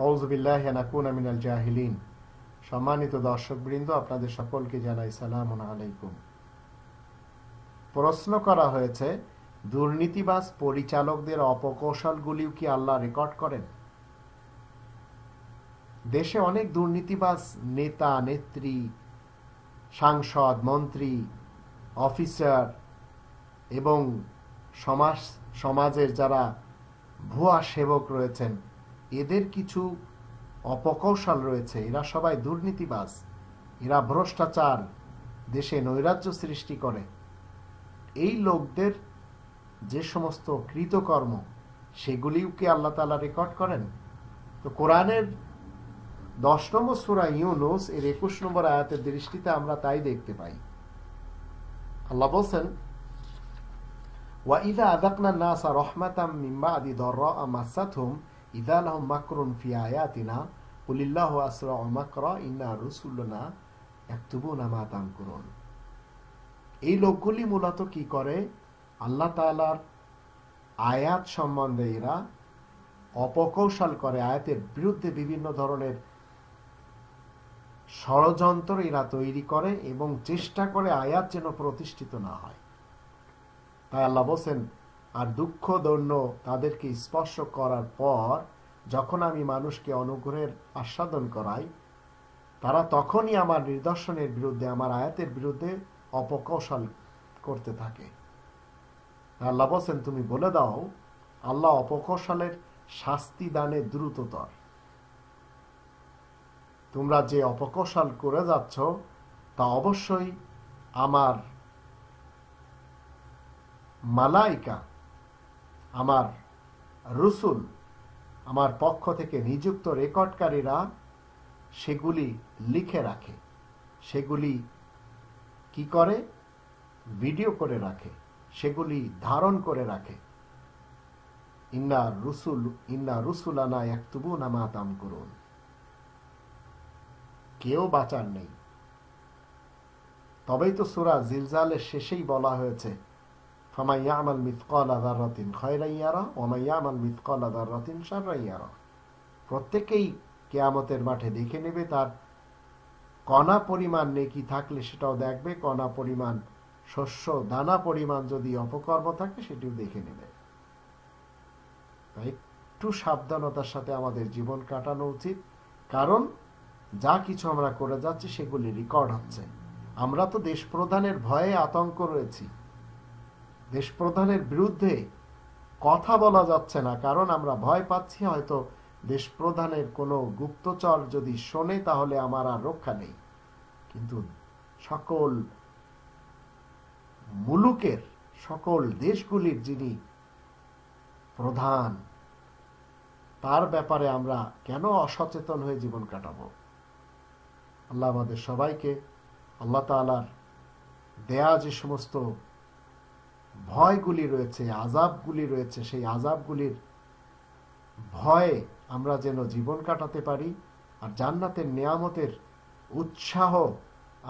আউযু বিল্লাহি আন আকুনা মিনাল জাহিলিন। সম্মানিত দর্শকবৃন্দ, আপনাদের সকলকে জানাই সালামুন আলাইকুম। প্রশ্ন করা হয়েছে, দুর্নীতিবাজ পরিচালকদের অপকৌশলগুলিও কি আল্লাহ রেকর্ড করেন? দেশে অনেক দুর্নীতিবাজ নেতা নেত্রী, সাংসদ, মন্ত্রী, অফিসার এবং সমাজের যারা ভুয়া সেবক রয়েছেন, এদের কিছু অপকৌশল রয়েছে। এরা সবাই দুর্নীতিবাজ, এরা ভ্রষ্টাচার, দেশে নৈরাজ্য সৃষ্টি করে। এই লোকদের যে সমস্ত কৃতকর্ম, সেগুলিও কি আল্লাহ তাআলা রেকর্ড করেন? তো কোরআনের 10 নম্বর সূরা ইউনূস এর 21 নম্বর আয়াতের দৃষ্টিতে আমরা তাই দেখতে পাই। আল্লাহ বলেন, وَإِذَا أَذَقْنَا النَّاسَ رَحْمَةً مِّن بَعْدِ ضَرَّاءَ مَسَّتْهُمْ إِذَا لَهُم مَّكْرٌ فِي آيَاتِنَا قُلِ اللَّهُ أَسْرَعُ مَكْرًا إِنَّ رُسُلَنَا يَكْتُبُونَ مَا تَمْكُرُونَ। এই লোকগুলি মূলত কি করে? আল্লাহ তাআলার আয়াত সম্বন্ধে এরা অপকৌশল করে, আয়াতের বিরুদ্ধে বিভিন্ন ধরনের ষড়যন্ত্র এরা তৈরি করে এবং চেষ্টা করে আয়াত যেন প্রতিষ্ঠিত না হয়। তাই আল্লাহ বলেন, আর দুঃখ দৈন্য তাদেরকে স্পর্শ করার পর যখন আমি মানুষকে অনুগ্রহের আস্বাদন করাই, তারা তখনই আমার নিদর্শনের বিরুদ্ধে, আমার আয়াতের বিরুদ্ধে অপকৌশল করতে থাকে। আল্লাহ বলেন, তুমি বলে দাও, আল্লাহ অপকৌশলের শাস্তি দানে দ্রুততর। তোমরা যে অপকৌশল করে যাচ্ছ তা অবশ্যই আমার মালাইকা, আমার রসুল, আমার পক্ষ থেকে নিযুক্ত রেকর্ডকারীরা সেগুলি লিখে রাখে, সেগুলি কি করে? ভিডিও করে রাখে, সেগুলি ধারণ করে রাখে। ইন্না রুসুলানা ইয়াকতুবুনা মা তামকুরুন। কেউ বাঁচার নেই। তবেই তো সূরা জিলজালের শেষেই বলা হয়েছে, ফামান ইয়ামাল মিথকালা যাররাতিন খায়রান ইয়ারা ওয়া মান ইয়ামাল মিথকালা যাররাতিন শাররান ইয়ারা। প্রত্যেকেই কিয়ামতের মাঠে দেখে নেবে, তার কণা পরিমাণ নেকি থাকলে সেটাও দেখবে, কণা পরিমাণ শস্য দানা পরিমাণ যদি অপকর্ম থাকে সেটিও দেখে নেবে। তাই একটু সাবধানতার সাথে আমাদের জীবন কাটানো উচিত, কারণ যা কিছু আমরা করে যাচ্ছি সেগুলি রেকর্ড হচ্ছে। আমরা তো দেশ প্রধানের ভয়ে আতঙ্ক রয়েছি, দেশ প্রধানের বিরুদ্ধে কথা বলা যাচ্ছে না, কারণ আমরা ভয় পাচ্ছি হয়তো দেশ প্রধানের কোনো গুপ্তচর যদি শোনে তাহলে আমার আর রক্ষা নেই। কিন্তু সকল মুলুকের, সকল দেশগুলির যিনি প্রধান, তার ব্যাপারে আমরা কেন অসচেতন হয়ে জীবন কাটাবো? আল্লাহ আমাদের সবাইকে আল্লাহ তাআলার দেয়া যে সমস্ত ভয়গুলি রয়েছে, আযাবগুলি রয়েছে, সেই আযাবগুলির ভয়ে আমরা যেন জীবন কাটাতে পারি, আর জান্নাতের নিয়ামতের উৎসাহ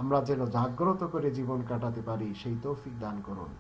আমরা যেন জাগ্রত করে জীবন কাটাতে পারি, সেই তৌফিক দান করুন।